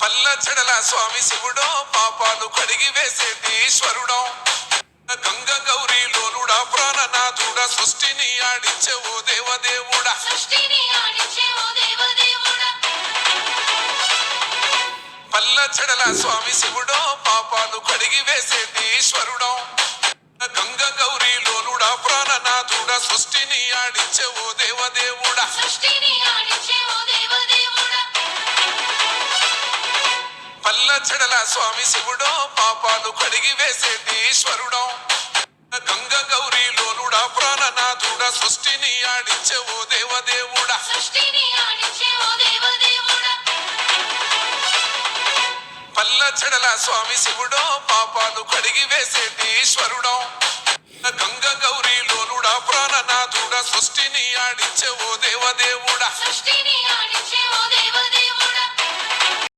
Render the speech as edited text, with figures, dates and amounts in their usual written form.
పల్ల చెడల స్వామి శివుడో పాపాలు కడిగి వేసేటి ఈశ్వరుడో గంగ గౌరీ లోలుడా ప్రాణనాథుడా సృష్టిని ఆడించే ఓ దేవదేవుడా పల్ల చెడల స్వామి శివుడో పాపాలు కడిగి వేసేటి ఈశ్వరుడో గంగ గౌరీ లోలుడా ప్రాణనాథుడా సృష్టిని ఆడించే ఓ దేవదేవుడా పల్ల చెడల స్వామి శివుడో పాపాలు కడిగి వేసేటి ఈశ్వరుడో గంగ గౌరీ లోలుడా ప్రాణనాథుడా సృష్టిని ఆడించే ఓ దేవదేవుడా పల్ల చెడల స్వామి శివుడో పాపాలు కడిగి వేసేటి ఈశ్వరుడో గంగ గౌరీ లోలుడా ప్రాణనాథుడా సృష్టిని ఆడించే ఓ దేవదేవుడా